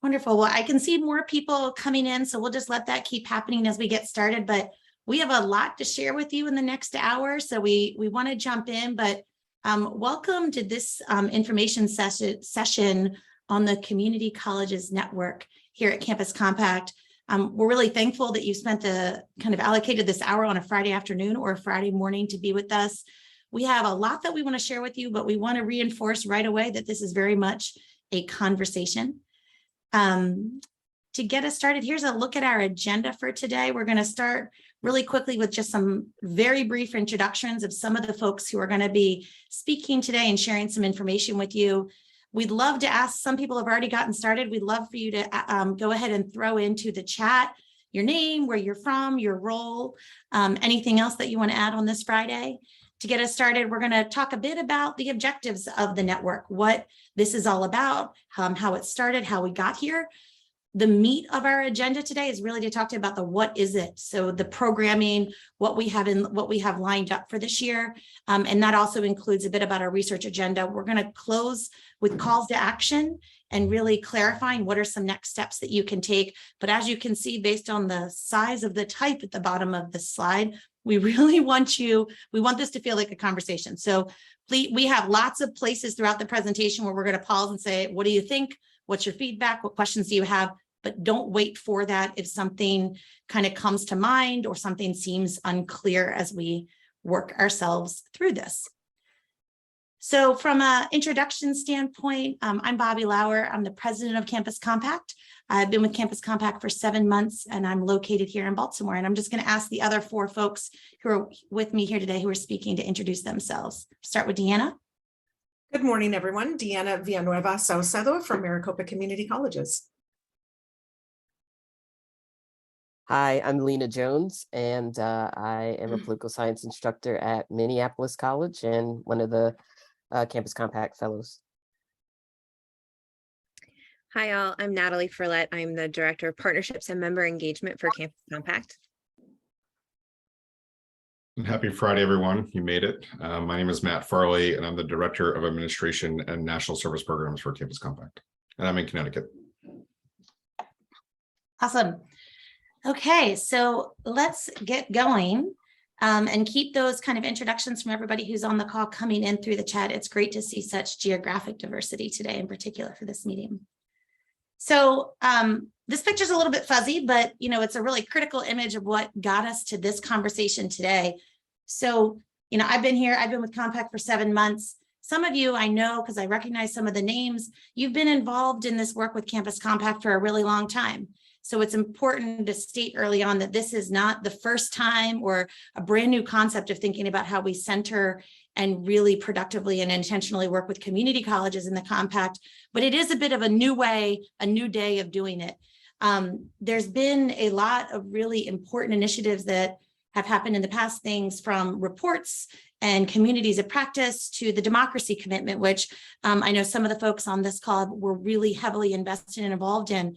Wonderful. Well, I can see more people coming in, so we'll just let that keep happening as we get started. But we have a lot to share with you in the next hour, so we want to jump in. But welcome to this information session on the Community Colleges Network here at Campus Compact. We're really thankful that you spent the kind of allocated this hour on a Friday afternoon or a Friday morning to be with us. We have a lot that we want to share with you, but we want to reinforce right away that this is very much a conversation. To get us started, here's a look at our agenda for today. We're going to start really quickly with just some very brief introductions of some of the folks who are going to be speaking today and sharing some information with you. We'd love to ask, some people have already gotten started. We'd love for you to go ahead and throw into the chat your name, where you're from, your role, anything else that you want to add on this Friday. To get us started, we're going to talk a bit about the objectives of the network, what this is all about, how it started, how we got here. The meat of our agenda today is really to talk to you about the what is it. So the programming, what we have lined up for this year. And that also includes a bit about our research agenda. We're going to close with calls to action and really clarifying what are some next steps that you can take. But as you can see, based on the size of the type at the bottom of the slide, we really want this to feel like a conversation. So please, we have lots of places throughout the presentation where we're going to pause and say, what do you think? What's your feedback? What questions do you have? But don't wait for that if something kind of comes to mind or something seems unclear as we work ourselves through this. So from an introduction standpoint, I'm Bobby Lauer. I'm the president of Campus Compact. I've been with Campus Compact for 7 months, and I'm located here in Baltimore. And I'm just going to ask the other 4 folks who are with me here today who are speaking to introduce themselves. Start with Deanna. Good morning, everyone. Deanna Villanueva Saucedo from Maricopa Community Colleges. Hi, I'm Lena Jones, and I am a political science instructor at Minneapolis College and one of the Campus Compact Fellows. Hi, all. I'm Natalie Ferlette. I'm the Director of Partnerships and Member Engagement for Campus Compact. And happy Friday, everyone. You made it. My name is Matt Farley, and I'm the Director of Administration and National Service Programs for Campus Compact. And I'm in Connecticut. Awesome. Okay, so let's get going and keep those kind of introductions from everybody who's on the call coming in through the chat. It's great to see such geographic diversity today, in particular for this meeting. So this picture's a little bit fuzzy, but it's a really critical image of what got us to this conversation today. So, I've been with Compact for 7 months. Some of you I know, because I recognize some of the names, you've been involved in this work with Campus Compact for a really long time. So it's important to state early on that this is not the first time or a brand new concept of thinking about how we center and really productively and intentionally work with community colleges in the Compact, but it is a bit of a new way, a new day of doing it. There's been a lot of really important initiatives that have happened in the past, things from reports and communities of practice to the democracy commitment, which I know some of the folks on this call were really heavily invested and involved in.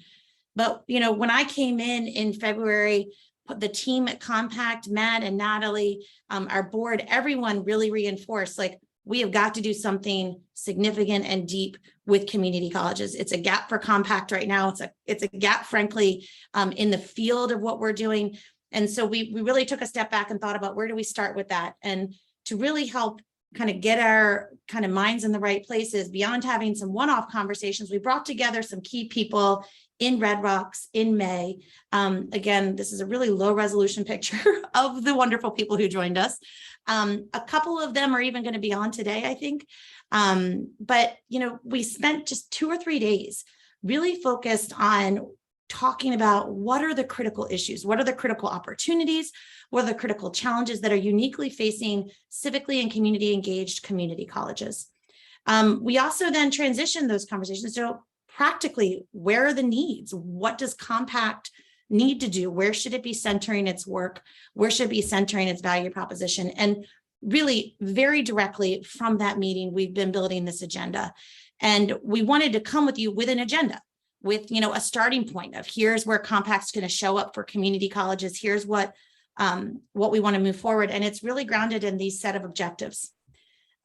But, when I came in February, the team at Compact, Matt and Natalie, our board, everyone really reinforced, like, we have got to do something significant and deep with community colleges. It's a gap for Compact right now. It's a gap, frankly, in the field of what we're doing. And so we really took a step back and thought about where do we start with that? And to really help kind of get our kind of minds in the right places, beyond having some one-off conversations, we brought together some key people in Red Rocks in May. Again, this is a really low resolution picture of the wonderful people who joined us. A couple of them are even going to be on today, I think. But, we spent just 2 or 3 days really focused on talking about what are the critical issues, what are the critical opportunities, what are the critical challenges that are uniquely facing civically and community engaged community colleges. We also then transitioned those conversations. So practically, where are the needs? What does Compact need to do? Where should it be centering its work? Where should it be centering its value proposition? And really, very directly from that meeting, we've been building this agenda. And we wanted to come with you with an agenda, with a starting point of here's where Compact's going to show up for community colleges. Here's what we want to move forward. And it's really grounded in these set of objectives.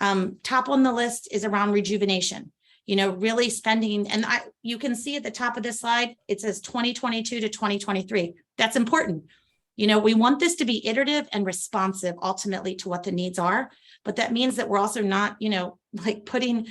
Top on the list is around rejuvenation. really spending, and you can see at the top of this slide, it says 2022 to 2023. That's important. We want this to be iterative and responsive ultimately to what the needs are, but that means that we're also not, like putting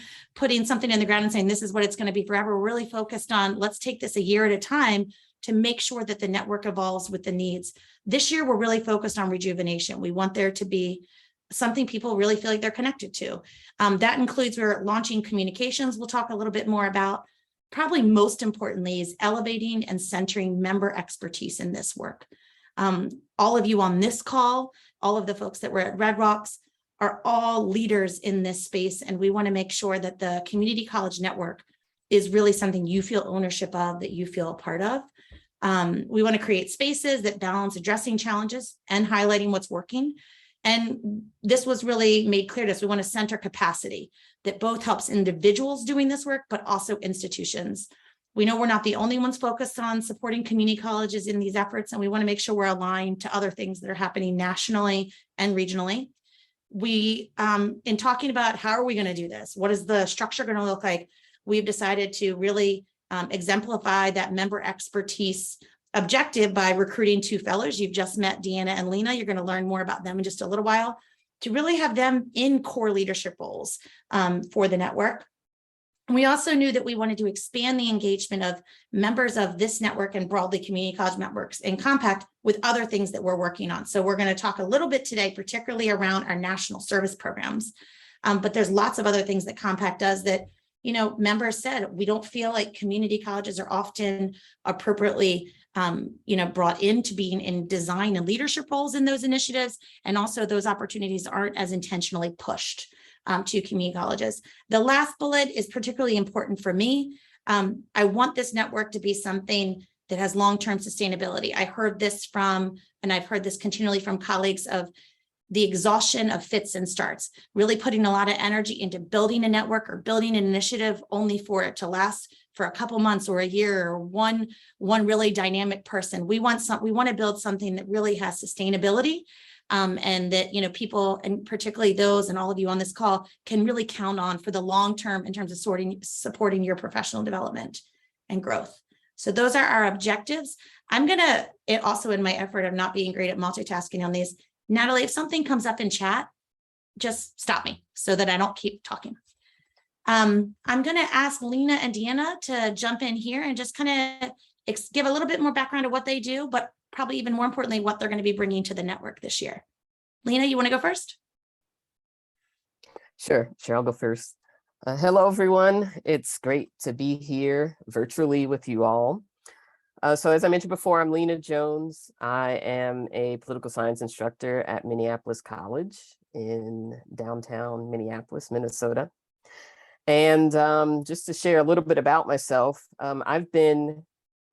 something in the ground and saying, this is what it's going to be forever. We're really focused on, let's take this a year at a time to make sure that the network evolves with the needs. This year, we're really focused on rejuvenation. We want there to be something people really feel like they're connected to. That includes, we're launching communications. We'll talk a little bit more about. Probably most importantly is elevating and centering member expertise in this work. All of you on this call, all of the folks that were at Red Rocks are all leaders in this space. And we want to make sure that the community college network is really something you feel ownership of, that you feel a part of. We want to create spaces that balance addressing challenges and highlighting what's working. And this was really made clear to us. We want to center capacity that both helps individuals doing this work, but also institutions. We know we're not the only ones focused on supporting community colleges in these efforts, and we want to make sure we're aligned to other things that are happening nationally and regionally. We, in talking about how are we going to do this, what is the structure going to look like, we've decided to really exemplify that member expertise objective by recruiting 2 fellows. You've just met Deanna and Lena. You're going to learn more about them in just a little while, to really have them in core leadership roles for the network. We also knew that we wanted to expand the engagement of members of this network and broadly community college networks in Compact with other things that we're working on. So we're going to talk a little bit today, particularly around our national service programs. But there's lots of other things that Compact does that, members said, we don't feel like community colleges are often appropriately brought into being in design and leadership roles in those initiatives. And also those opportunities aren't as intentionally pushed to community colleges. The last bullet is particularly important for me. I want this network to be something that has long-term sustainability. I heard this from, and I've heard this continually from colleagues, of the exhaustion of fits and starts, really putting a lot of energy into building a network or building an initiative only for it to last for a couple months or a year or one really dynamic person. We want to build something that really has sustainability. And that, people, and particularly those and all of you on this call, can really count on for the long term in terms of supporting your professional development and growth. So those are our objectives. I'm going to, also in my effort of not being great at multitasking on these, Natalie, if something comes up in chat, just stop me so that I don't keep talking. I'm going to ask Lena and Deanna to jump in here and just kind of give a little bit more background of what they do, but probably even more importantly, what they're going to be bringing to the network this year. Lena, you want to go first? Sure, I'll go first. Hello, everyone. It's great to be here virtually with you all. So as I mentioned before, I'm Lena Jones. I am a political science instructor at Minneapolis College in downtown Minneapolis, Minnesota. And just to share a little bit about myself, I've been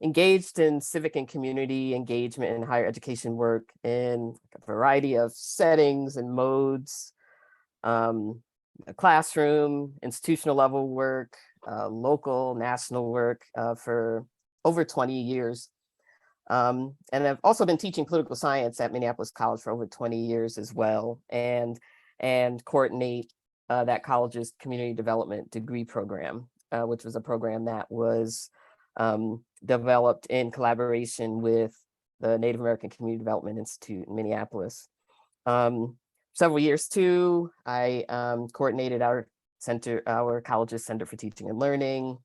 engaged in civic and community engagement and higher education work in a variety of settings and modes, classroom, institutional level work, local, national work for over 20 years. And I've also been teaching political science at Minneapolis College for over 20 years as well, and coordinate that college's community development degree program, which was a program that was developed in collaboration with the Native American Community Development Institute in Minneapolis. Several years too, I coordinated our college's Center for Teaching and Learning.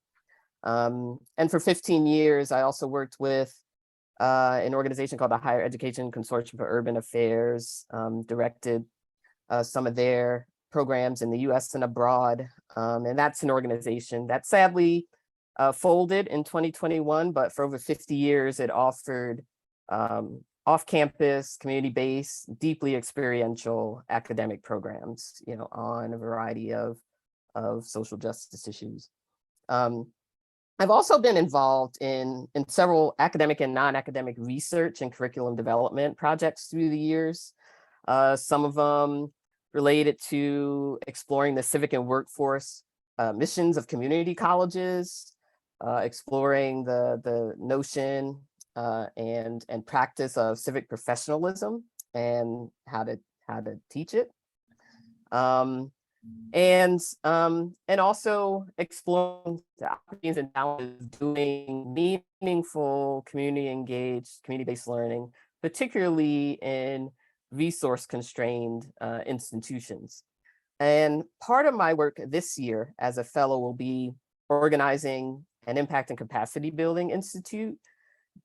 And for 15 years, I also worked with an organization called the Higher Education Consortium for Urban Affairs, directed some of their programs in the US and abroad. And that's an organization that sadly folded in 2021, but for over 50 years, it offered off-campus, community-based, deeply experiential academic programs, on a variety of social justice issues. I've also been involved in several academic and non-academic research and curriculum development projects through the years. Some of them related to exploring the civic and workforce missions of community colleges, exploring the notion and practice of civic professionalism and how to teach it. And also exploring the opportunities and challenges doing meaningful community engaged, community-based learning, particularly in resource-constrained institutions. And part of my work this year as a fellow will be organizing an Impact and Capacity Building Institute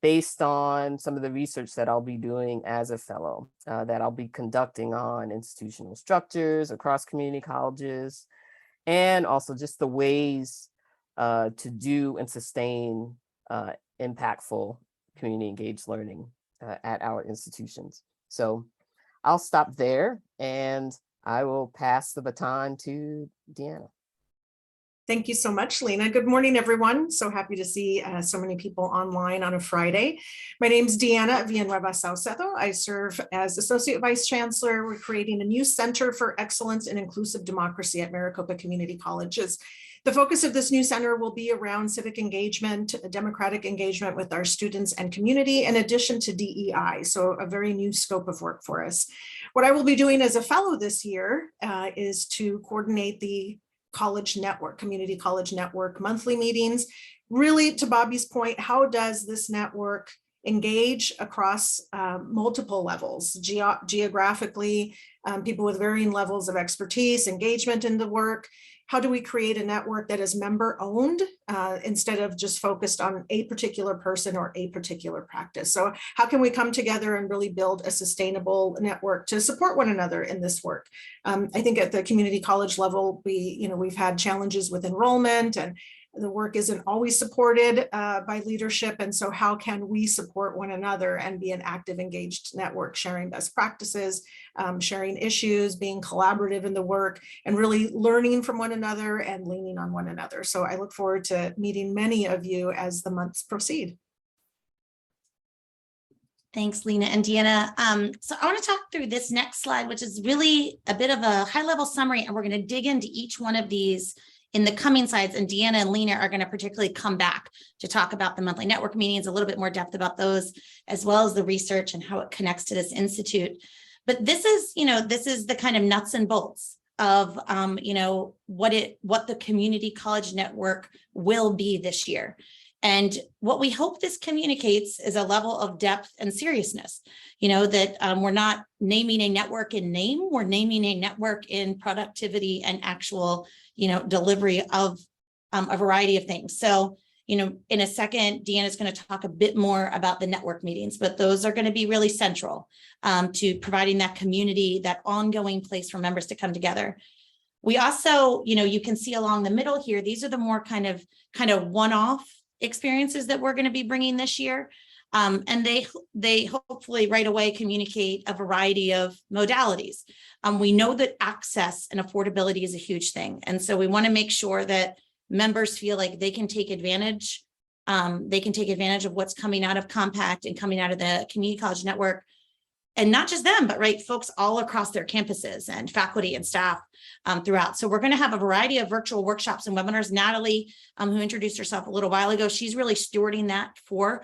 based on some of the research that I'll be doing as a fellow, that I'll be conducting on institutional structures across community colleges, and also just the ways to do and sustain impactful community engaged learning at our institutions. So I'll stop there and I will pass the baton to Deanna. Thank you so much, Lena. Good morning, everyone. So happy to see so many people online on a Friday. My name is Deanna Villanueva Saucedo. I serve as Associate Vice Chancellor. We're creating a new Center for Excellence in Inclusive Democracy at Maricopa Community Colleges. The focus of this new center will be around civic engagement, democratic engagement with our students and community, in addition to DEI. So a very new scope of work for us. What I will be doing as a fellow this year is to coordinate the college network, community college network monthly meetings. Really, to Bobby's point, how does this network engage across multiple levels, geographically, people with varying levels of expertise, engagement in the work? How do we create a network that is member owned instead of just focused on a particular person or a particular practice? So how can we come together and really build a sustainable network to support one another in this work? I think at the community college level, we've had challenges with enrollment, and the work isn't always supported by leadership. And so how can we support one another and be an active, engaged network, sharing best practices, sharing issues, being collaborative in the work, and really learning from one another and leaning on one another. So I look forward to meeting many of you as the months proceed. Thanks, Lena and Deanna. So I want to talk through this next slide, which is really a bit of a high-level summary, and we're going to dig into each one of these in the coming slides, and Deanna and Lena are going to particularly come back to talk about the monthly network meetings, a little bit more depth about those, as well as the research and how it connects to this institute. But this is, this is the kind of nuts and bolts of, what the community college network will be this year. And what we hope this communicates is a level of depth and seriousness, that we're not naming a network in name, we're naming a network in productivity and actual, delivery of a variety of things. So, in a second, Deanna's going to talk a bit more about the network meetings, but those are going to be really central to providing that community, that ongoing place for members to come together. We also, you can see along the middle here, these are the more kind of one-off experiences that we're going to be bringing this year. And they hopefully right away communicate a variety of modalities. We know that access and affordability is a huge thing. And so we want to make sure that members feel like they can take advantage. Of what's coming out of Compact and coming out of the community college network. And not just them, but folks all across their campuses and faculty and staff throughout. So we're going to have a variety of virtual workshops and webinars. Natalie, who introduced herself a little while ago, she's really stewarding that for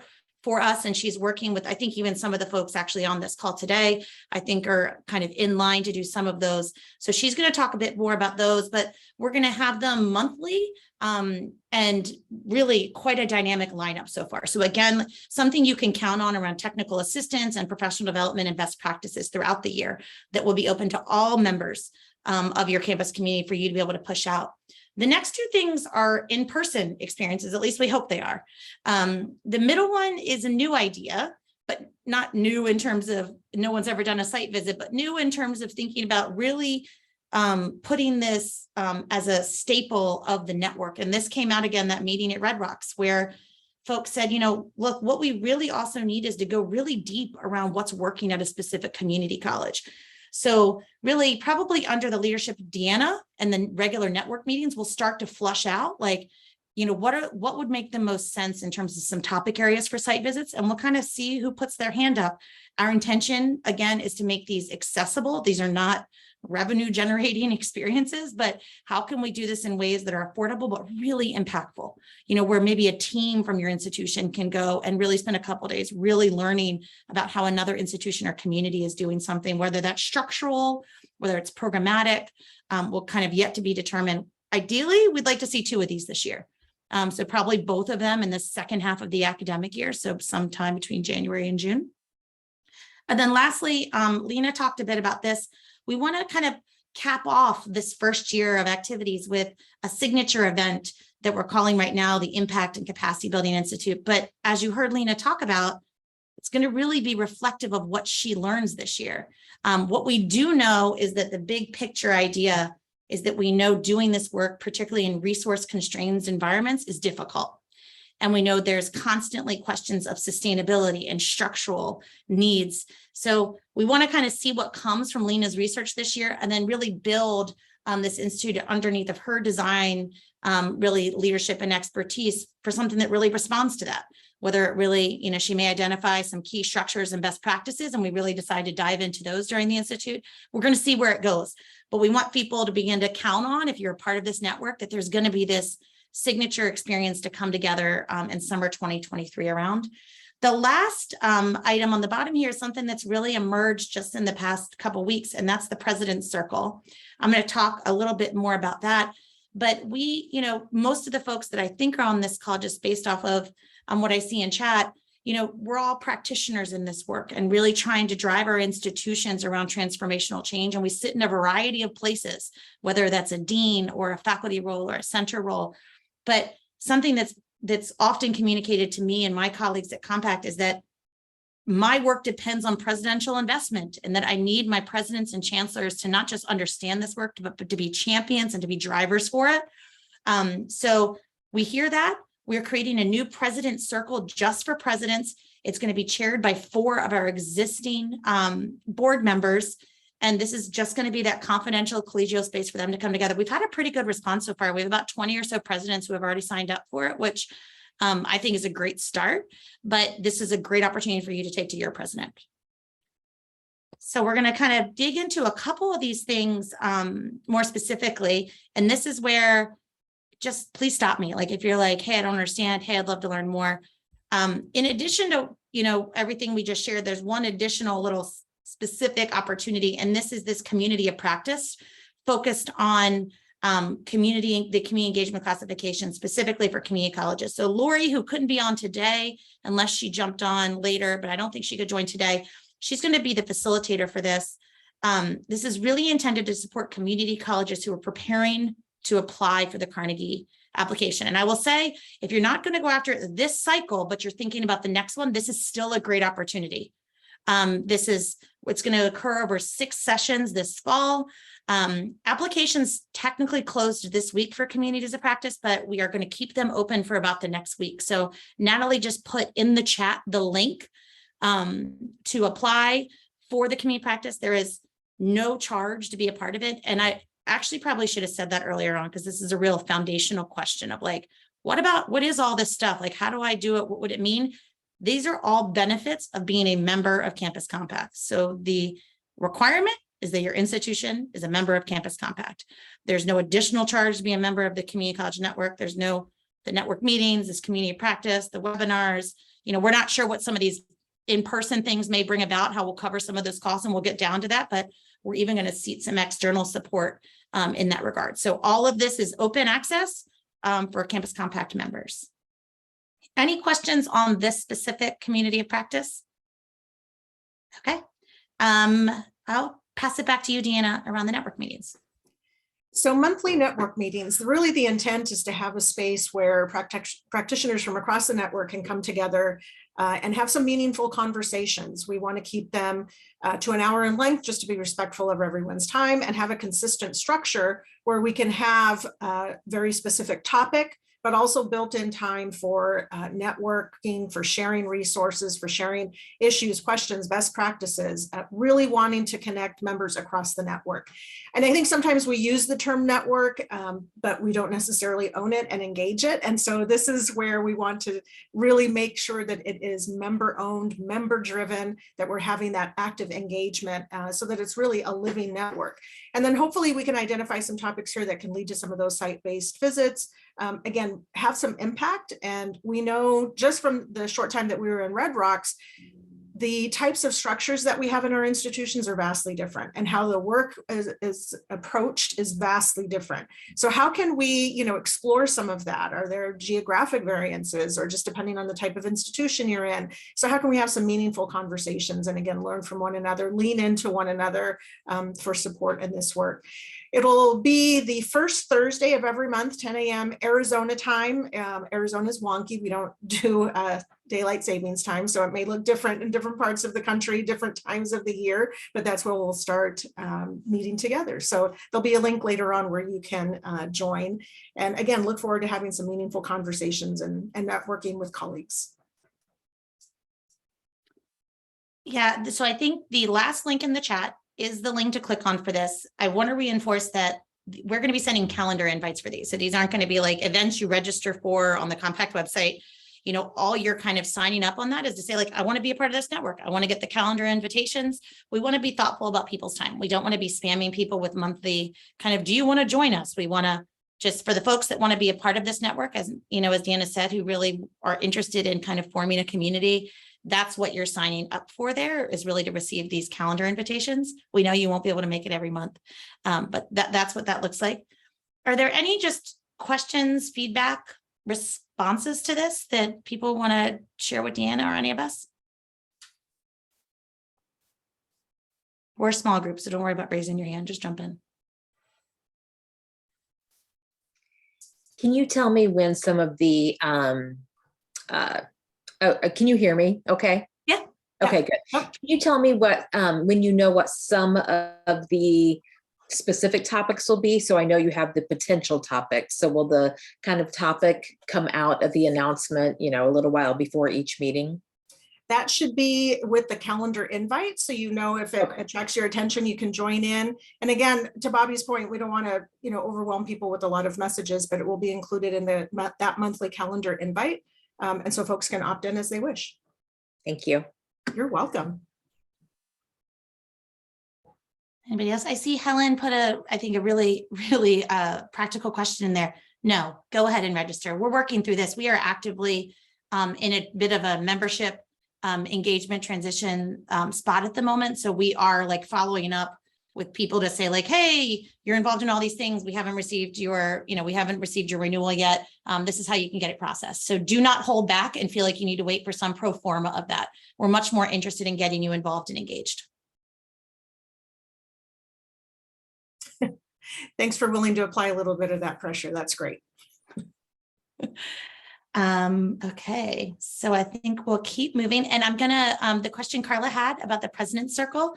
us. And she's working with, I think, even some of the folks actually on this call today, I think are kind of in line to do some of those. So she's going to talk a bit more about those, but we're going to have them monthly and really quite a dynamic lineup so far. So again, something you can count on around technical assistance and professional development and best practices throughout the year that will be open to all members of your campus community for you to be able to push out. The next two things are in-person experiences, at least we hope they are. The middle one is a new idea, but not new in terms of no one's ever done a site visit, but new in terms of thinking about really putting this as a staple of the network. And this came out again, that meeting at Red Rocks, where folks said, look, what we really also need is to go really deep around what's working at a specific community college. So really probably under the leadership of Deanna and the regular network meetings, we'll start to flush out what would make the most sense in terms of some topic areas for site visits, and we'll kind of see who puts their hand up. Our intention, again, is to make these accessible. These are not revenue generating experiences, but how can we do this in ways that are affordable, but really impactful? Where maybe a team from your institution can go and really spend a couple of days really learning about how another institution or community is doing something, whether that's structural, whether it's programmatic, will kind of yet to be determined. Ideally, we'd like to see 2 of these this year. So probably both of them in the second half of the academic year. So sometime between January and June. And then lastly, Lena talked a bit about this. We want to kind of cap off this first year of activities with a signature event that we're calling right now the Impact and Capacity Building Institute. But as you heard Lena talk about, it's going to really be reflective of what she learns this year. What we do know is that the big picture idea is that we know doing this work, particularly in resource constrained environments, is difficult. And we know there's constantly questions of sustainability and structural needs. So we want to kind of see what comes from Lena's research this year and then really build this institute underneath of her design, really leadership and expertise for something that really responds to that. Whether it really, she may identify some key structures and best practices, and we really decide to dive into those during the Institute. We're going to see where it goes, but we want people to begin to count on, if you're a part of this network, that there's going to be this signature experience to come together in summer 2023 around. The last item on the bottom here is something that's really emerged just in the past couple of weeks, and that's the President's Circle. I'm going to talk a little bit more about that, but we, most of the folks that I think are on this call, just based off of what I see in chat, we're all practitioners in this work and really trying to drive our institutions around transformational change. And we sit in a variety of places, whether that's a dean or a faculty role or a center role. But something that's often communicated to me and my colleagues at Compact is that my work depends on presidential investment, and that I need my presidents and chancellors to not just understand this work, but to be champions and to be drivers for it. So we hear that. We're creating a new President's Circle just for presidents. It's going to be chaired by 4 of our existing board members. And this is just going to be that confidential collegial space for them to come together. We've had a pretty good response so far. We have about 20 or so presidents who have already signed up for it, which I think is a great start. But this is a great opportunity for you to take to your president. So we're going to kind of dig into a couple of these things more specifically. And this is where, just please stop me. Like if you're like, hey, I don't understand. Hey, I'd love to learn more. In addition to, everything we just shared, there's one additional little specific opportunity. And this is this community of practice focused on the community engagement classification specifically for community colleges. So Lori, who couldn't be on today, unless she jumped on later, but I don't think she could join today, she's going to be the facilitator for this. This is really intended to support community colleges who are preparing to apply for the Carnegie application. And I will say, if you're not going to go after it this cycle, but you're thinking about the next one, this is still a great opportunity. This is what's going to occur over 6 sessions this fall. Applications technically closed this week for communities of practice, but we are going to keep them open for about the next week. So Natalie just put in the chat the link to apply for the community practice. There is no charge to be a part of it. And I actually probably should have said that earlier on, because this is a real foundational question of like, what is all this stuff? Like, how do I do it? What would it mean? These are all benefits of being a member of Campus Compact. So the requirement is that your institution is a member of Campus Compact. There's no additional charge to be a member of the Community College Network. There's the network meetings, this community practice, the webinars. We're not sure what some of these in-person things may bring about, how we'll cover some of those costs, and we'll get down to that, but we're even going to seat some external support in that regard. So all of this is open access for Campus Compact members. Any questions on this specific community of practice? Okay. I'll pass it back to you, Deanna, around the network meetings. So monthly network meetings, really the intent is to have a space where practitioners from across the network can come together and have some meaningful conversations. We want to keep them to an hour in length, just to be respectful of everyone's time, and have a consistent structure where we can have a very specific topic, but also built-in time for networking, for sharing resources, for sharing issues, questions, best practices, really wanting to connect members across the network. And I think sometimes we use the term network, but we don't necessarily own it and engage it. And so this is where we want to really make sure that it is member-owned, member-driven, that we're having that active engagement so that it's really a living network. And then hopefully we can identify some topics here that can lead to some of those site-based visits. Again, have some impact. And we know just from the short time that we were in Red Rocks, the types of structures that we have in our institutions are vastly different, and how the work is approached is vastly different. So how can we, you know, explore some of that? Are there geographic variances, or just depending on the type of institution you're in? So how can we have some meaningful conversations, and again, learn from one another, lean into one another for support in this work? It'll be the first Thursday of every month, 10 a.m. Arizona time. Arizona's wonky. We don't do daylight savings time, so it may look different in different parts of the country, different times of the year, but that's where we'll start meeting together. So there'll be a link later on where you can join. And again, look forward to having some meaningful conversations and networking with colleagues. Yeah, so I think the last link in the chat is the link to click on for this. I want to reinforce that we're going to be sending calendar invites for these. So these aren't going to be like events you register for on the Compact website. You know, all you're kind of signing up on that is to say, like, I want to be a part of this network. I want to get the calendar invitations. We want to be thoughtful about people's time. We don't want to be spamming people with monthly kind of, do you want to join us? We want to just, for the folks that want to be a part of this network, as you know, as Deanna said, who really are interested in kind of forming a community, that's what you're signing up for there, is really to receive these calendar invitations. We know you won't be able to make it every month, but that's what that looks like. Are there any just questions, feedback, responses to this that people want to share with Deanna or any of us? We're a small group, so don't worry about raising your hand, just jump in. Can you tell me when some of the, can you hear me? Okay. Yeah. Okay, good. Can you tell me what, when you know what some of the specific topics will be? So I know you have the potential topics. So will the kind of topic come out of the announcement, you know, a little while before each meeting? That should be with the calendar invite. So, you know, if it attracts your attention, you can join in. And again, to Bobby's point, we don't want to, you know, overwhelm people with a lot of messages, but it will be included in that monthly calendar invite. And so folks can opt in as they wish. Thank you. You're welcome. Anybody else? I see Helen put I think a really practical question in there. No, go ahead and register. We're working through this. We are actively in a bit of a membership engagement transition spot at the moment. So we are like following up with people to say like, hey, you're involved in all these things. We haven't received your, we haven't received your renewal yet. This is how you can get it processed. So do not hold back and feel like you need to wait for some pro forma of that. We're much more interested in getting you involved and engaged. Thanks for willing to apply a little bit of that pressure. That's great. Okay, so I think we'll keep moving, and I'm gonna, the question Carla had about the President's Circle.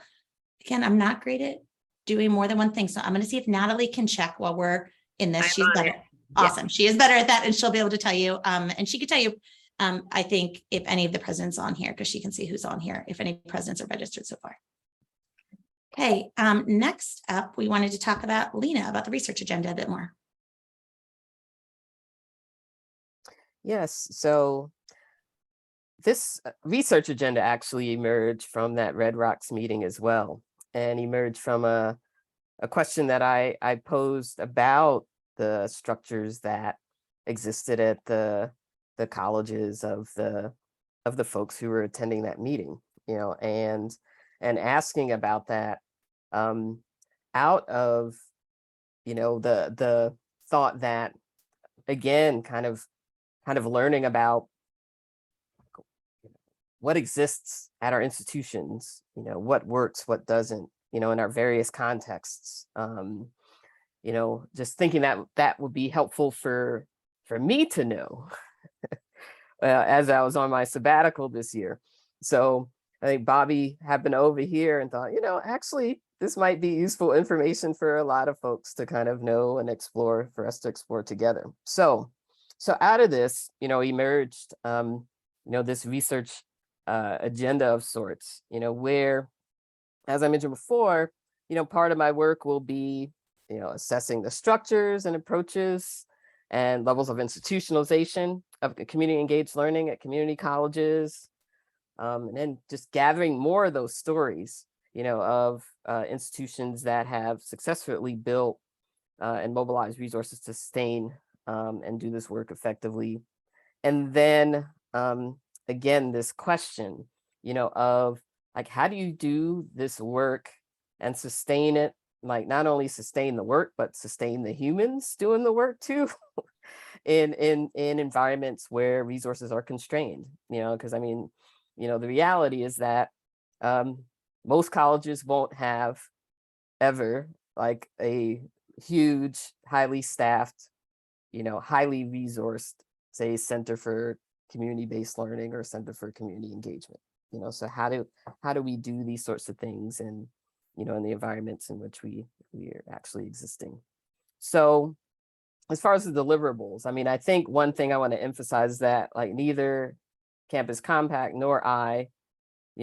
Again, I'm not great at doing more than one thing, so I'm gonna see if Natalie can check while we're in this. She's better. Awesome. She is better at that, and she'll be able to tell you, and she could tell you, I think if any of the presidents on here, because she can see who's on here, if any presidents are registered so far. Okay, next up, we wanted to talk about Lena, about the research agenda a bit more. Yes, so this research agenda actually emerged from that Red Rocks meeting as well, and emerged from a question that I posed about the structures that existed at the colleges of the folks who were attending that meeting, and asking about that out of the thought that, again, kind of learning about what exists at our institutions, what works, what doesn't, in our various contexts. Just thinking that would be helpful for me to know as I was on my sabbatical this year. So I think Bobby happened over here and thought, actually, this might be useful information for a lot of folks to kind of know and explore, for us to explore together. So out of this, emerged, this research agenda of sorts, where, as I mentioned before, part of my work will be, assessing the structures and approaches and levels of institutionalization of community engaged learning at community colleges, and then just gathering more of those stories, of institutions that have successfully built and mobilized resources to sustain and do this work effectively. And then again, this question, of like, how do you do this work and sustain it? Like, not only sustain the work, but sustain the humans doing the work too, in environments where resources are constrained. Because I mean, the reality is that most colleges won't have ever like a huge, highly staffed, highly resourced, say, Center for Community-Based Learning or Center for Community Engagement. So how do we do these sorts of things in the environments in which we are actually existing? So as far as the deliverables, I mean, I think one thing I want to emphasize is that like neither Campus Compact nor I,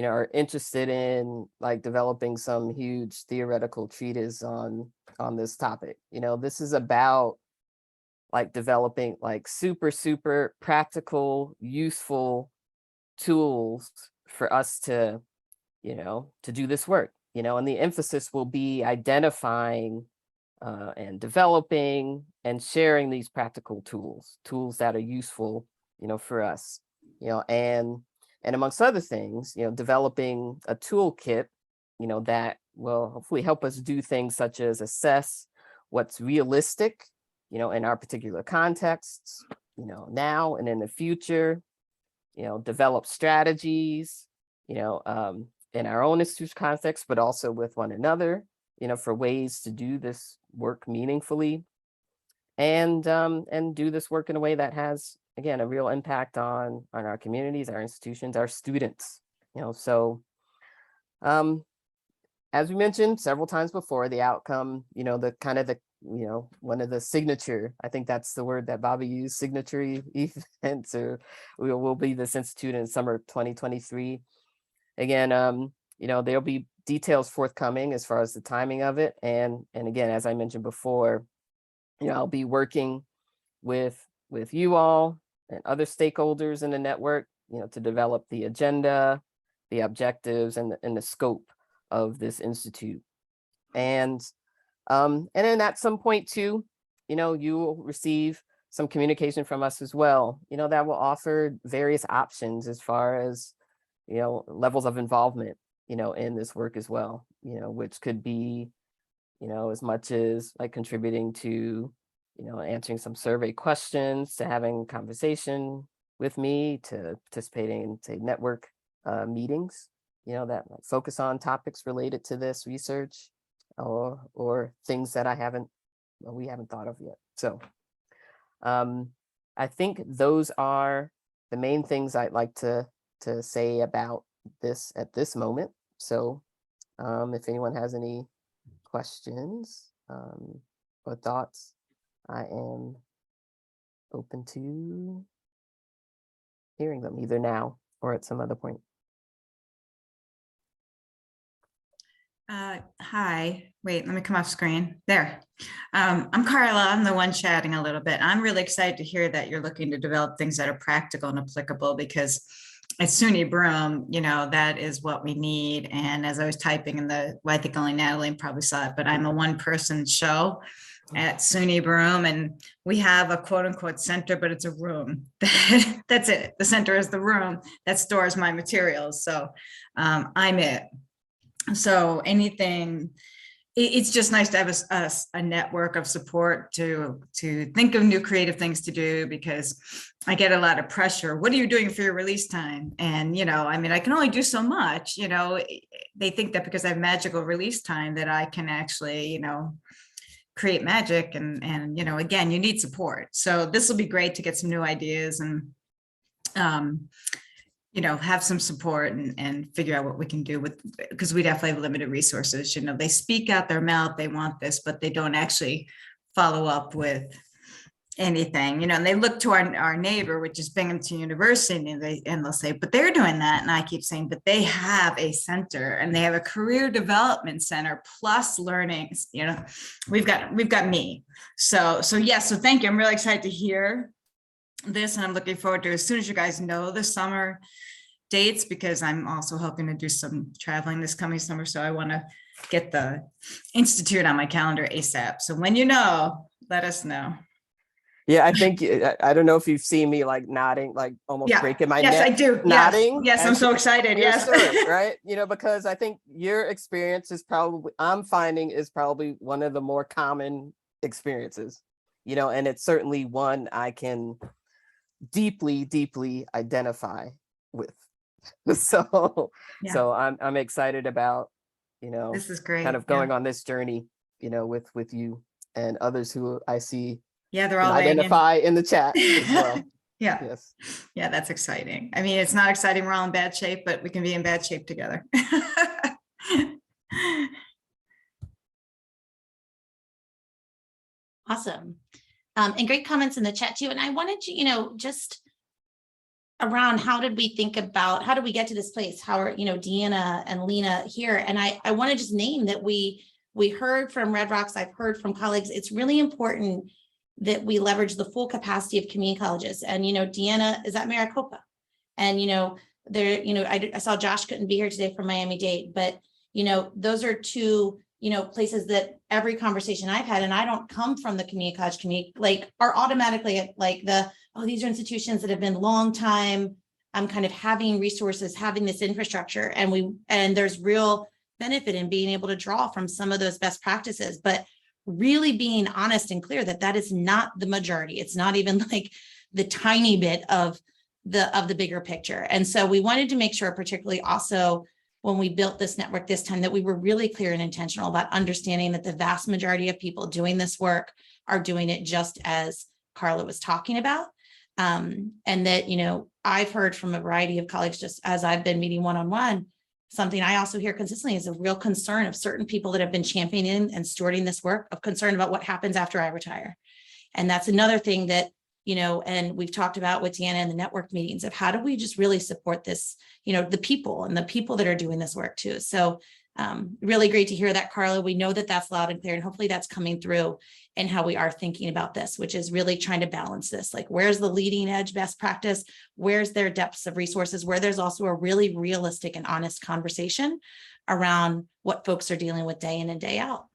are interested in like developing some huge theoretical treatise on this topic. This is about like developing like super practical, useful tools for us to, to do this work, and the emphasis will be identifying and developing and sharing these practical tools that are useful, for us, and amongst other things, developing a toolkit, that will hopefully help us do things such as assess what's realistic, in our particular contexts, now and in the future, develop strategies, in our own institute context, but also with one another, for ways to do this work meaningfully, and do this work in a way that has, again, a real impact on our communities, our institutions, our students. So as we mentioned several times before, the outcome, the kind of the one of the signature, I think that's the word that Bobby used, signature events, or will be this institute in summer of 2023. Again, there'll be details forthcoming as far as the timing of it. And again, as I mentioned before, I'll be working with you all and other stakeholders in the network, to develop the agenda, the objectives, and the scope of this institute. And then at some point too, you will receive some communication from us as well, that will offer various options as far as, levels of involvement, in this work as well, which could be, as much as like contributing to, answering some survey questions, to having conversation with me, to participating in, say, network meetings, that focus on topics related to this research, or things that we haven't thought of yet. So I think those are the main things I'd like to say about this at this moment. So if anyone has any questions or thoughts, I am open to hearing them either now or at some other point. Hi, wait, let me come off screen. There. I'm Carla. I'm the one chatting a little bit. I'm really excited to hear that you're looking to develop things that are practical and applicable, because at SUNY Broome, that is what we need. And as I was typing in well, I think only Natalie probably saw it, but I'm a one-person show at SUNY Broome, and we have a quote unquote center, but it's a room. That's it. The center is the room that stores my materials. So I'm it. So anything, it's just nice to have a network of support to think of new creative things to do, because I get a lot of pressure. What are you doing for your release time? And, I mean, I can only do so much. They think that because I have magical release time that I can actually, create magic. And again, you need support. So this will be great to get some new ideas and, have some support and figure out what we can do because we definitely have limited resources. They speak out their mouth, they want this, but they don't actually follow up with anything, and they look to our neighbor, which is Binghamton University, and they'll say, but they're doing that. And I keep saying, but they have a center and they have a career development center plus learnings, we've got me. So yes, so thank you. I'm really excited to hear this, and I'm looking forward to, as soon as you guys know, this summer dates because I'm also hoping to do some traveling this coming summer. So I want to get the Institute on my calendar ASAP. So when you know, let us know. Yeah, I think I don't know if you've seen me like nodding, like almost Yeah. breaking my Yes, neck. I do. Nodding. Yes, I'm so excited. Your Yes. story, right? You know, because I think your experience is probably, I'm finding, is probably one of the more common experiences, you know, and it's certainly one I can deeply, deeply identify with. So, Yeah. so I'm excited about, you know, This is great. kind of going on this journey, you know, with you and others who I see Yeah, they're can all weighing in. identify in the chat as well. Yeah. Yes. Yeah, that's exciting. I mean, it's not exciting. We're all in bad shape, but we can be in bad shape together. Awesome. And great comments in the chat too. And I wanted to, you know, just around how did we think about, how did we get to this place? How are, you know, Deanna and Lena here? And I want to just name that we heard from Red Rocks, I've heard from colleagues, it's really important that we leverage the full capacity of community colleges. And, you know, Deanna is at AmeriCorps. And, you know, there, you know, I saw Josh couldn't be here today from Miami-Dade, but, you know, those are two, you know, places that every conversation I've had, and I don't come from the community college community, like are automatically at like the, oh, these are institutions that have been long time. I'm kind of having resources, having this infrastructure, and there's real benefit in being able to draw from some of those best practices, but really being honest and clear that that is not the majority. It's not even like the tiny bit of the bigger picture. And so we wanted to make sure, particularly also when we built this network this time, that we were really clear and intentional about understanding that the vast majority of people doing this work are doing it just as Carla was talking about. And that, you know, I've heard from a variety of colleagues, just as I've been meeting one-on-one, something I also hear consistently is a real concern of certain people that have been championing and stewarding this work, of concern about what happens after I retire. And that's another thing that, you know, and we've talked about with Deanna in the network meetings of how do we just really support this, you know, the people that are doing this work too. So really great to hear that, Carla. We know that that's loud and clear, and hopefully that's coming through in how we are thinking about this, which is really trying to balance this. Like, where's the leading edge best practice? Where's their depths of resources? Where there's also a really realistic and honest conversation around what folks are dealing with day in and day out.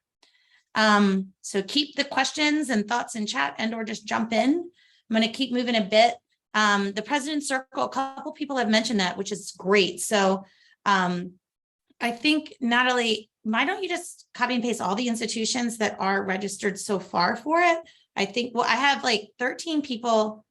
So keep the questions and thoughts in chat, and or just jump in. I'm going to keep moving a bit. The President's Circle, a couple people have mentioned that, which is great. So I think, Natalie, why don't you just copy and paste all the institutions that are registered so far for it? I think, well, I have like 13 people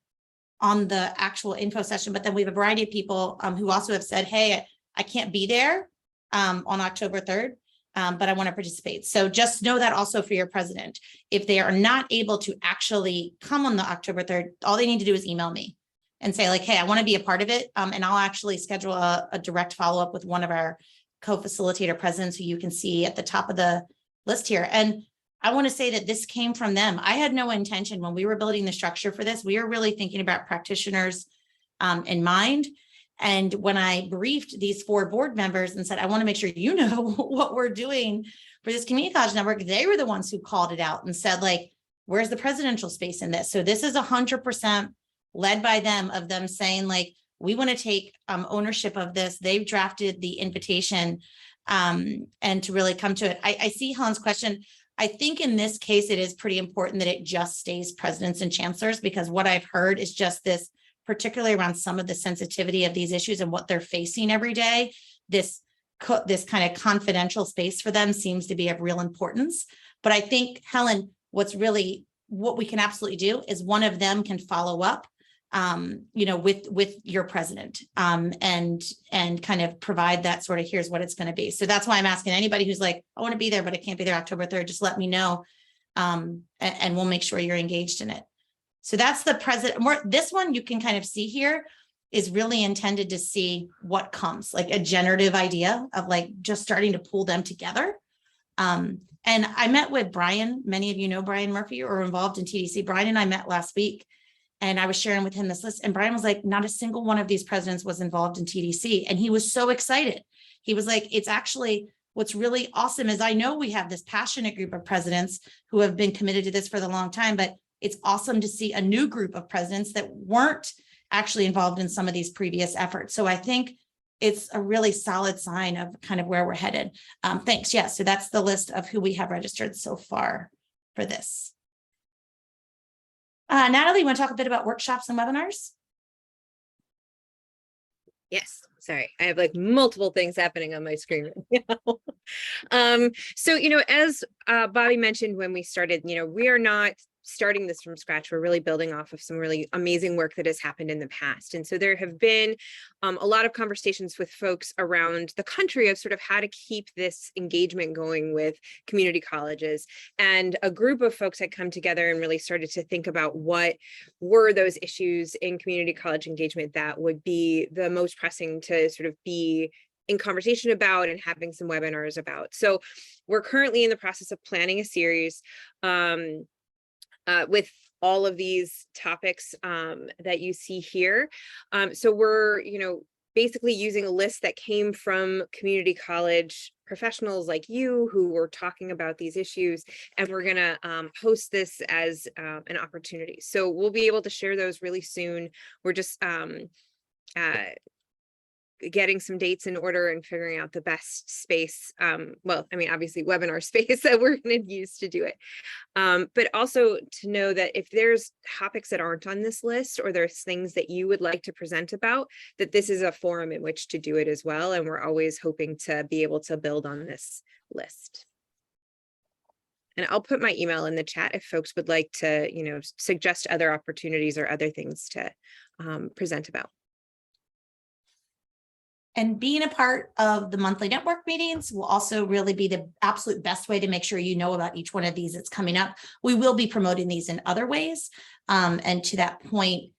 on the actual info session, but then we have a variety of people who also have said, hey, I can't be there on October 3rd, but I want to participate. So just know that also for your president. If they are not able to actually come on the October 3rd, all they need to do is email me and say like, hey, I want to be a part of it. And I'll actually schedule a direct follow-up with one of our co-facilitator presidents who you can see at the top of the list here. And I want to say that this came from them. I had no intention when we were building the structure for this. We were really thinking about practitioners in mind. And when I briefed these 4 board members and said, I want to make sure you know what we're doing for this community college network, they were the ones who called it out and said, like, where's the presidential space in this? So this is 100% led by them, of them saying, like, we want to take ownership of this. They've drafted the invitation and to really come to it. I see Helen's question. I think in this case, it is pretty important that it just stays presidents and chancellors, because what I've heard is just this, particularly around some of the sensitivity of these issues and what they're facing every day, this kind of confidential space for them seems to be of real importance. But I think, Helen, what we can absolutely do is one of them can follow up you know, with your president and kind of provide that sort of, here's what it's going to be. So that's why I'm asking anybody who's like, I want to be there, but I can't be there October 3rd, just let me know. And we'll make sure you're engaged in it. So that's the president. This one you can kind of see here is really intended to see what comes, like a generative idea of like just starting to pull them together. And I met with Brian. Many of you know Brian Murphy or are involved in TDC. Brian and I met last week. And I was sharing with him this list, and Brian was like, not a single one of these presidents was involved in TDC. And he was so excited. He was like, it's actually, what's really awesome is I know we have this passionate group of presidents who have been committed to this for the long time, but it's awesome to see a new group of presidents that weren't actually involved in some of these previous efforts. So I think it's a really solid sign of kind of where we're headed. Thanks. Yeah, so that's the list of who we have registered so far for this. Natalie, you want to talk a bit about workshops and webinars? Yes, sorry, I have like multiple things happening on my screen right now. So, as Bobby mentioned when we started, we are not starting this from scratch. We're really building off of some really amazing work that has happened in the past. And so there have been a lot of conversations with folks around the country of sort of how to keep this engagement going with community colleges. And a group of folks had come together and really started to think about what were those issues in community college engagement that would be the most pressing to sort of be in conversation about and having some webinars about. So we're currently in the process of planning a series with all of these topics that you see here. So we're, basically using a list that came from community college professionals like you who were talking about these issues, and we're gonna host this as an opportunity. So we'll be able to share those really soon. We're just getting some dates in order and figuring out the best space. Well, I mean, obviously webinar space that we're going to use to do it. But also to know that if there's topics that aren't on this list, or there's things that you would like to present about, that this is a forum in which to do it as well. And we're always hoping to be able to build on this list. And I'll put my email in the chat if folks would like to, suggest other opportunities or other things to present about. And being a part of the monthly network meetings will also really be the absolute best way to make sure you know about each one of these that's coming up. We will be promoting these in other ways. And to that point,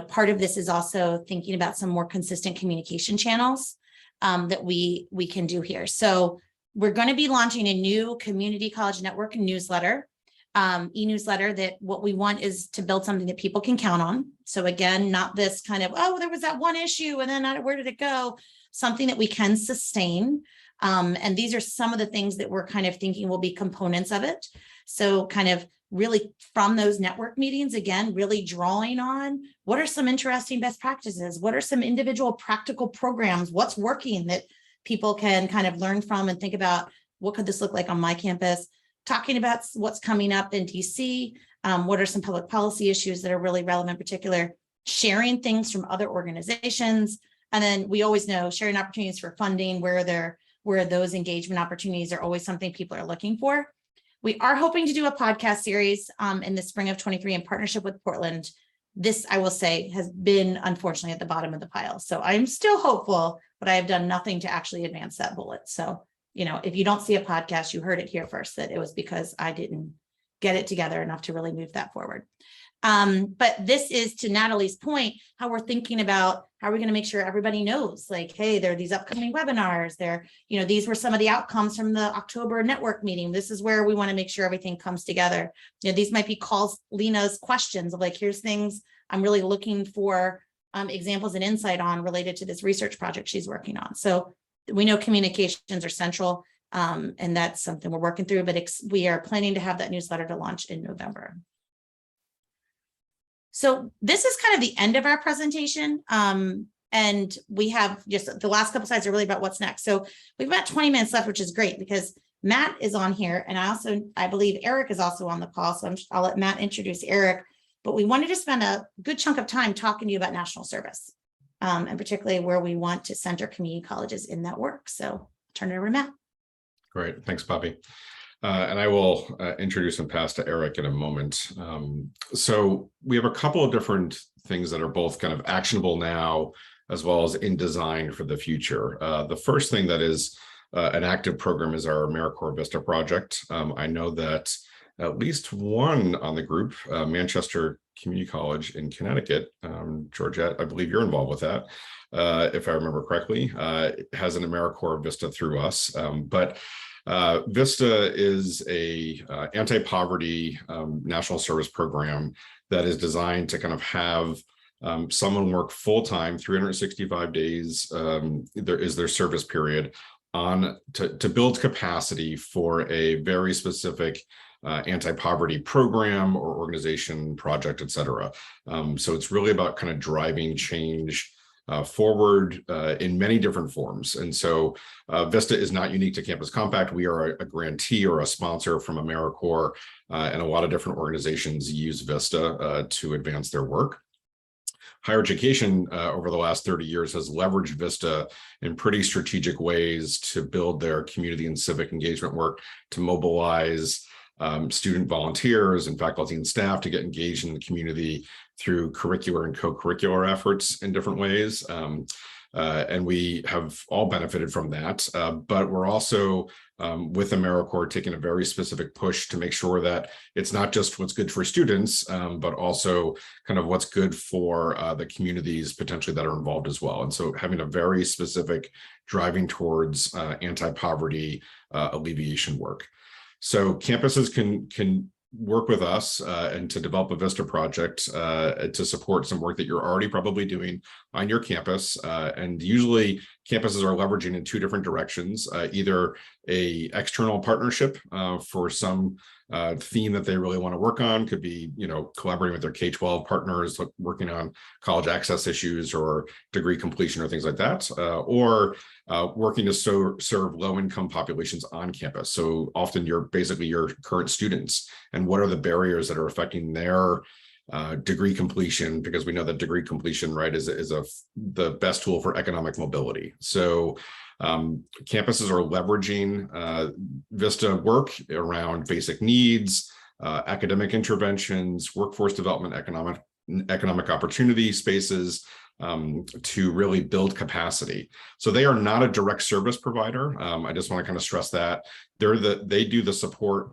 part of this is also thinking about some more consistent communication channels that we can do here. So we're going to be launching a new community college network newsletter, e-newsletter, that what we want is to build something that people can count on. So again, not this kind of, oh, there was that one issue and then where did it go? Something that we can sustain. And these are some of the things that we're kind of thinking will be components of it. So kind of really from those network meetings, again, really drawing on what are some interesting best practices? What are some individual practical programs? What's working that people can kind of learn from and think about, what could this look like on my campus? Talking about what's coming up in DC, what are some public policy issues that are really relevant in particular, sharing things from other organizations. And then we always know sharing opportunities for funding, where those engagement opportunities are always something people are looking for. We are hoping to do a podcast series in the spring of 23 in partnership with Portland. This, I will say, has been unfortunately at the bottom of the pile. So I'm still hopeful, but I have done nothing to actually advance that bullet. So, if you don't see a podcast, you heard it here first, that it was because I didn't get it together enough to really move that forward. But this is, to Natalie's point, how we're thinking about how are we going to make sure everybody knows, like, hey, there are these upcoming webinars there. These were some of the outcomes from the October network meeting. This is where we want to make sure everything comes together. These might be calls, Lena's questions of like, here's things I'm really looking for examples and insight on related to this research project she's working on. So we know communications are central, and that's something we're working through, but we are planning to have that newsletter to launch in November. So this is kind of the end of our presentation. And we have just the last couple slides are really about what's next. So we've got 20 minutes left, which is great because Matt is on here. And I believe Eric is also on the call. So I'll let Matt introduce Eric, but we wanted to spend a good chunk of time talking to you about national service. And particularly where we want to center community colleges in that work. So I'll turn it over to Matt. Great, thanks, Bobby. And I will introduce and pass to Eric in a moment. So we have a couple of different things that are both kind of actionable now, as well as in design for the future. The first thing that is an active program is our AmeriCorps Vista project. I know that at least one on the group, Manchester Community College in Connecticut, Georgette, I believe you're involved with that, if I remember correctly, has an AmeriCorps Vista through us. But Vista is a anti-poverty national service program that is designed to kind of have someone work full-time 365 days. There is their service period to build capacity for a very specific anti-poverty program or organization, project, et cetera. So it's really about kind of driving change forward in many different forms. And so Vista is not unique to Campus Compact. We are a grantee or a sponsor from AmeriCorps, and a lot of different organizations use Vista to advance their work. Higher education over the last 30 years has leveraged Vista in pretty strategic ways to build their community and civic engagement work, to mobilize student volunteers and faculty and staff to get engaged in the community through curricular and co-curricular efforts in different ways. And we have all benefited from that. But we're also, with AmeriCorps, taking a very specific push to make sure that it's not just what's good for students, but also kind of what's good for the communities potentially that are involved as well. And so having a very specific driving towards anti-poverty alleviation work. So campuses can work with us and to develop a Vista project to support some work that you're already probably doing on your campus. And usually campuses are leveraging in two different directions, either a external partnership for some theme that they really want to work on, could be, collaborating with their K-12 partners, working on college access issues or degree completion or things like that, or working to serve low-income populations on campus. So often you're basically your current students, and what are the barriers that are affecting their degree completion, because we know that degree completion, right, is the best tool for economic mobility. So campuses are leveraging Vista work around basic needs, academic interventions, workforce development, economic opportunity spaces, to really build capacity. So they are not a direct service provider. I just want to kind of stress that they do the support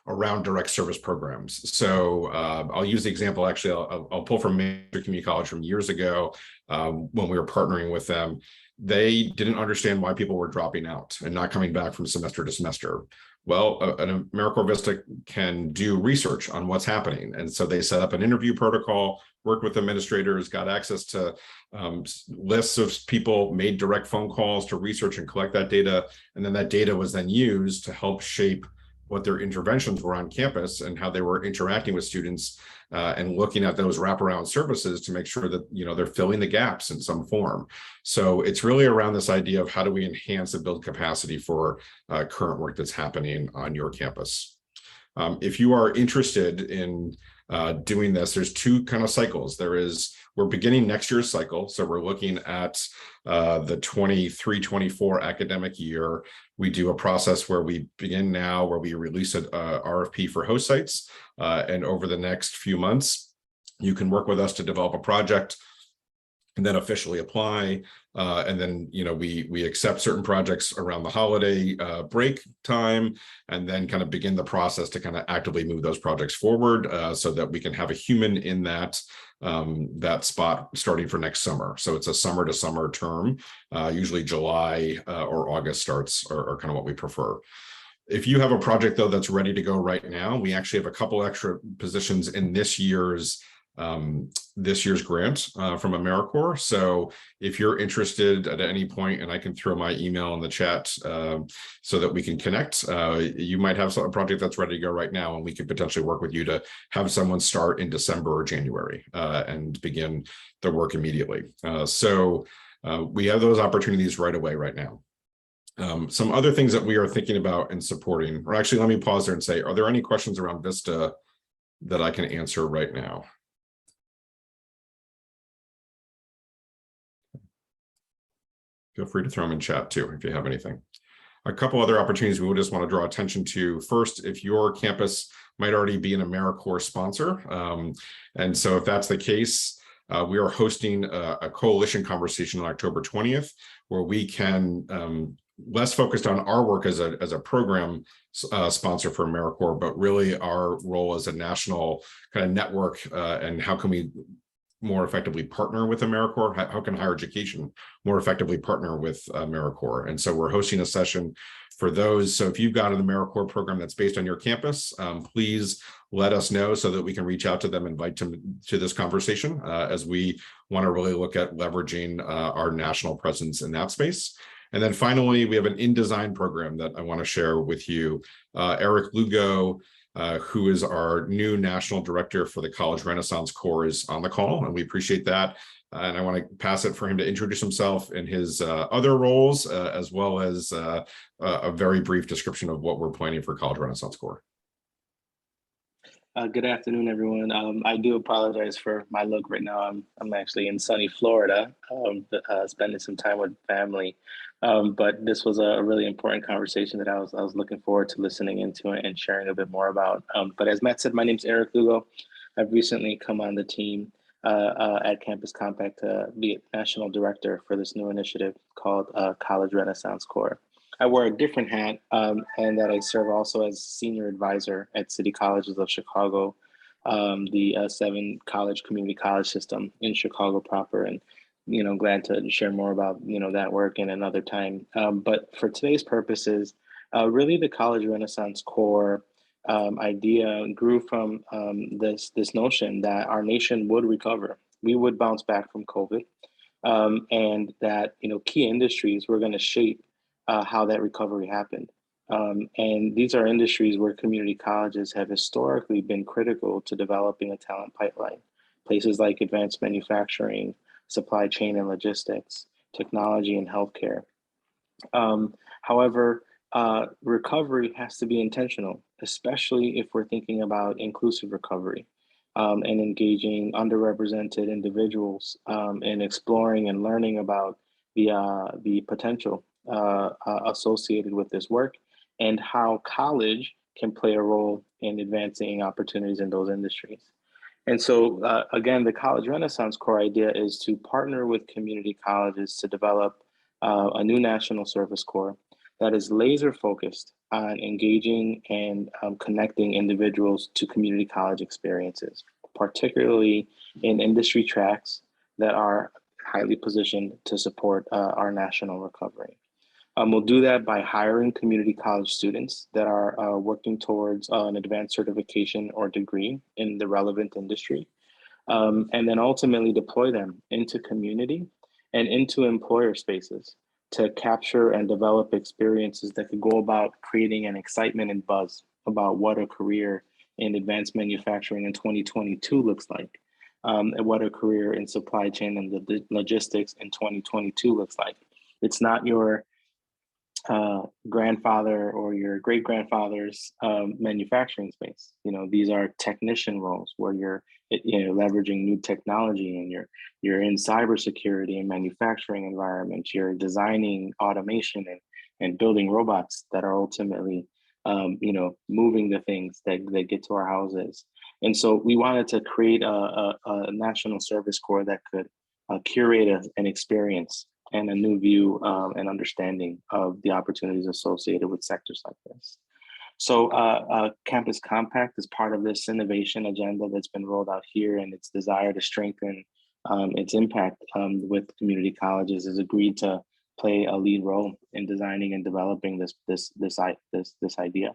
around direct service programs. So I'll use the example, actually, I'll pull from Major Community College from years ago when we were partnering with them. They didn't understand why people were dropping out and not coming back from semester to semester. Well, an AmeriCorps Vista can do research on what's happening. And so they set up an interview protocol, worked with administrators, got access to lists of people, made direct phone calls to research and collect that data. And then that data was then used to help shape what their interventions were on campus and how they were interacting with students and looking at those wraparound services to make sure that they're filling the gaps in some form. So it's really around this idea of how do we enhance and build capacity for current work that's happening on your campus. If you are interested in doing this, there's two kind of cycles. We're beginning next year's cycle. So we're looking at the 23-24 academic year. We do a process where we begin now, where we release an RFP for host sites. And over the next few months, you can work with us to develop a project and then officially apply. And then, we accept certain projects around the holiday break time, and then kind of begin the process to kind of actively move those projects forward so that we can have a human in that spot starting for next summer. So it's a summer to summer term, usually July or August starts are kind of what we prefer. If you have a project though that's ready to go right now, we actually have a couple extra positions in this year's grant from AmeriCorps. So if you're interested at any point, and I can throw my email in the chat so that we can connect, you might have a project that's ready to go right now, and we could potentially work with you to have someone start in December or January and begin the work immediately. So we have those opportunities right away right now. Some other things that we are thinking about and supporting, or actually let me pause there and say, are there any questions around Vista that I can answer right now? Feel free to throw them in chat too, if you have anything. A couple other opportunities we would just want to draw attention to. First, if your campus might already be an AmeriCorps sponsor. And so if that's the case, we are hosting a coalition conversation on October 20th, where we can less focused on our work as a program sponsor for AmeriCorps, but really our role as a national kind of network and how can we more effectively partner with AmeriCorps? How can higher education more effectively partner with AmeriCorps? And so we're hosting a session for those. So if you've got an AmeriCorps program that's based on your campus, please let us know so that we can reach out to them, invite them to this conversation as we want to really look at leveraging our national presence in that space. And then finally, we have an InDesign program that I want to share with you. Eric Lugo who is our new National Director for the College Renaissance Corps, is on the call, and we appreciate that. And I want to pass it for him to introduce himself in his other roles, as well as a very brief description of what we're planning for College Renaissance Corps. Good afternoon, everyone. I do apologize for my look right now. I'm actually in sunny Florida, spending some time with family. But this was a really important conversation that I was looking forward to listening into and sharing a bit more about. But as Matt said, my name's Eric Lugo. I've recently come on the team at Campus Compact to be National Director for this new initiative called College Renaissance Corps. I wear a different hat, and that I serve also as Senior Advisor at City Colleges of Chicago, the 7 college community college system in Chicago proper, and glad to share more about that work in another time. But for today's purposes, really the College Renaissance Corps idea grew from this notion that our nation would recover, we would bounce back from COVID, and that key industries were going to shape how that recovery happened. And these are industries where community colleges have historically been critical to developing a talent pipeline. Places like advanced manufacturing, supply chain and logistics, technology and healthcare. However, recovery has to be intentional, especially if we're thinking about inclusive recovery and engaging underrepresented individuals and exploring and learning about the potential associated with this work and how college can play a role in advancing opportunities in those industries. And so again, the College Renaissance Corps idea is to partner with community colleges to develop a new National Service Corps that is laser focused on engaging and connecting individuals to community college experiences, particularly in industry tracks that are highly positioned to support our national recovery. We'll do that by hiring community college students that are working towards an advanced certification or degree in the relevant industry, and then ultimately deploy them into community and into employer spaces to capture and develop experiences that could go about creating an excitement and buzz about what a career in advanced manufacturing in 2022 looks like, and what a career in supply chain and the logistics in 2022 looks like. It's not your grandfather or your great grandfather's manufacturing space. These are technician roles where you're leveraging new technology, and you're in cybersecurity and manufacturing environments. You're designing automation and building robots that are ultimately moving the things that get to our houses. And so we wanted to create a National Service Corps that could curate an experience and a new view and understanding of the opportunities associated with sectors like this. So Campus Compact is part of this innovation agenda that's been rolled out here, and its desire to strengthen its impact with community colleges has agreed to play a lead role in designing and developing this idea.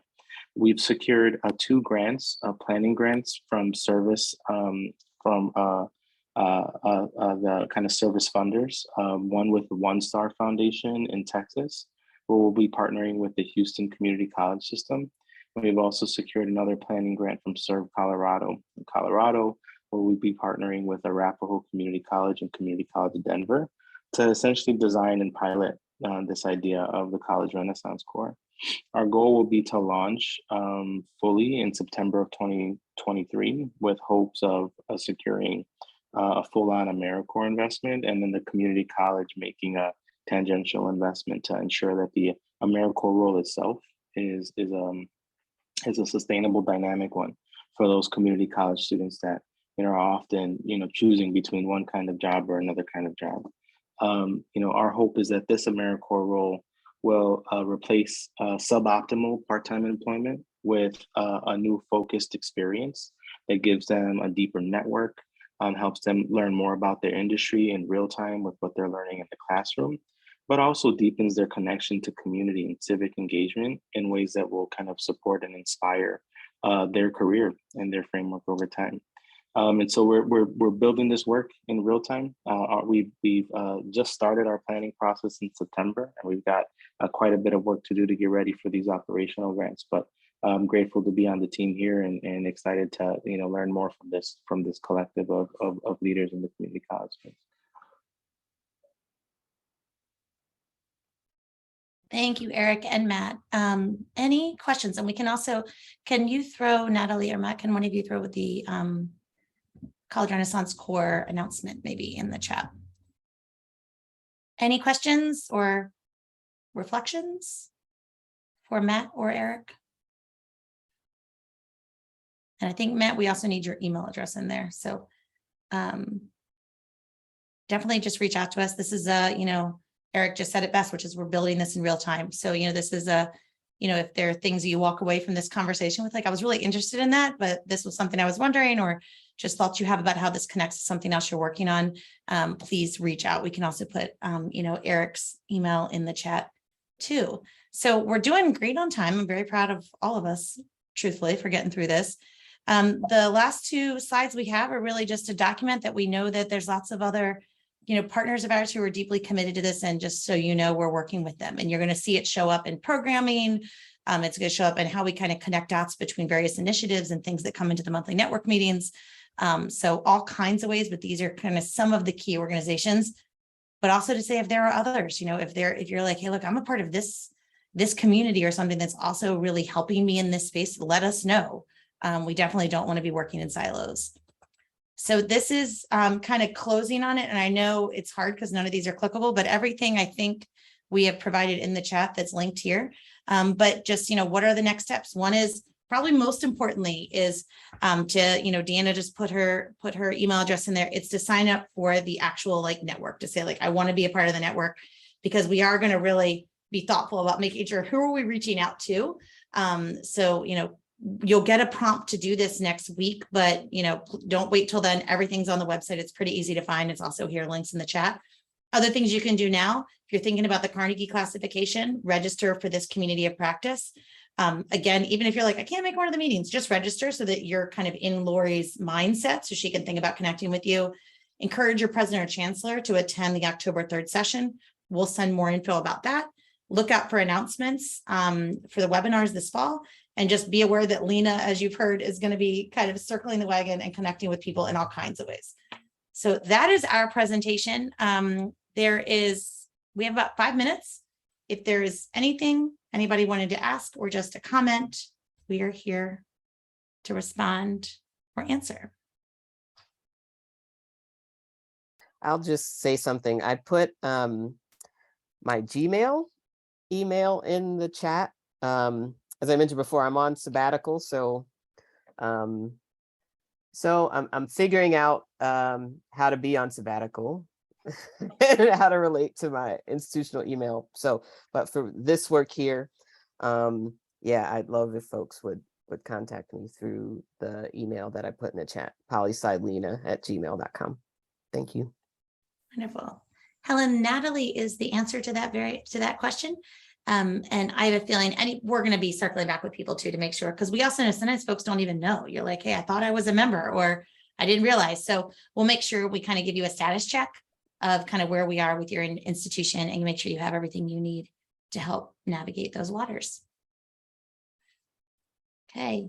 We've secured 2 grants, planning grants from service the kind of service funders, one with the One Star Foundation in Texas, where we'll be partnering with the Houston Community College System. We've also secured another planning grant from Serve Colorado in Colorado, where we'll be partnering with Arapahoe Community College and Community College of Denver to essentially design and pilot this idea of the College Renaissance Corps. Our goal will be to launch fully in September of 2023 with hopes of securing a full-on AmeriCorps investment, and then the community college making a tangential investment to ensure that the AmeriCorps role itself is a sustainable, dynamic one for those community college students that are often choosing between one kind of job or another kind of job. Our hope is that this AmeriCorps role will replace suboptimal part-time employment with a new focused experience that gives them a deeper network, helps them learn more about their industry in real time with what they're learning in the classroom, but also deepens their connection to community and civic engagement in ways that will kind of support and inspire their career and their framework over time. And so we're building this work in real time. We've just started our planning process in September, and we've got quite a bit of work to do to get ready for these operational grants. But I'm grateful to be on the team here and excited to learn more from this collective of leaders in the community college space. Thank you, Eric and Matt. Any questions? And we can also, can you throw, Natalie or Matt, can one of you throw with the College Renaissance Corps announcement maybe in the chat? Any questions or reflections for Matt or Eric? And I think, Matt, we also need your email address in there. So definitely just reach out to us. This is Eric just said it best, which is we're building this in real time. So, this is if there are things you walk away from this conversation with, like, I was really interested in that, but this was something I was wondering, or just thoughts you have about how this connects to something else you're working on, please reach out. We can also put, Eric's email in the chat too. So we're doing great on time. I'm very proud of all of us, truthfully, for getting through this. The last two slides we have are really just to document that we know that there's lots of other partners of ours who are deeply committed to this. And just so we're working with them, and you're going to see it show up in programming. It's going to show up in how we kind of connect dots between various initiatives and things that come into the monthly network meetings. So all kinds of ways, but these are kind of some of the key organizations, but also to say, if there are others, if you're like, hey, look, I'm a part of this community or something that's also really helping me in this space, let us know. We definitely don't want to be working in silos. So this is kind of closing on it. And I know it's hard because none of these are clickable, but everything I think we have provided in the chat that's linked here. But just, what are the next steps? One is probably most importantly is Deanna just put her email address in there. It's to sign up for the actual network, to say I want to be a part of the network, because we are going to really be thoughtful about making sure who are we reaching out to. So, you'll get a prompt to do this next week, but don't wait till then. Everything's on the website. It's pretty easy to find. It's also here, links in the chat. Other things you can do now, if you're thinking about the Carnegie classification, register for this community of practice. Again, even if you're like, I can't make one of the meetings, just register so that you're kind of in Lori's mindset so she can think about connecting with you. Encourage your president or chancellor to attend the October 3rd session. We'll send more info about that. Look out for announcements for the webinars this fall. And just be aware that Lena, as you've heard, is going to be kind of circling the wagon and connecting with people in all kinds of ways. So that is our presentation. We have about 5 minutes. If there is anything anybody wanted to ask or just a comment, we are here to respond or answer. I'll just say something. I put my Gmail email in the chat. As I mentioned before, I'm on sabbatical, so I'm figuring out how to be on sabbatical and how to relate to my institutional email. So, but for this work here, I'd love if folks would contact me through the email that I put in the chat, polyscidelena@gmail.com. Thank you. Wonderful. Helen, Natalie is the answer to that question. And I have a feeling, and we're going to be circling back with people too, to make sure, because we also know sometimes folks don't even know. You're like, hey, I thought I was a member, or I didn't realize. So we'll make sure we kind of give you a status check of kind of where we are with your institution, and make sure you have everything you need to help navigate those waters. Okay.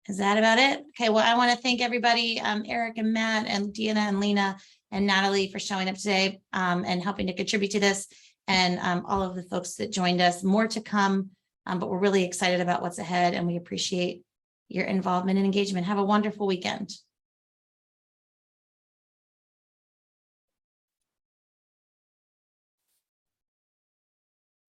Is that about it? Okay. Well, I want to thank everybody, Eric and Matt and Deanna and Lena and Natalie, for showing up today and helping to contribute to this. And all of the folks that joined us. More to come, but we're really excited about what's ahead, and we appreciate your involvement and engagement. Have a wonderful weekend.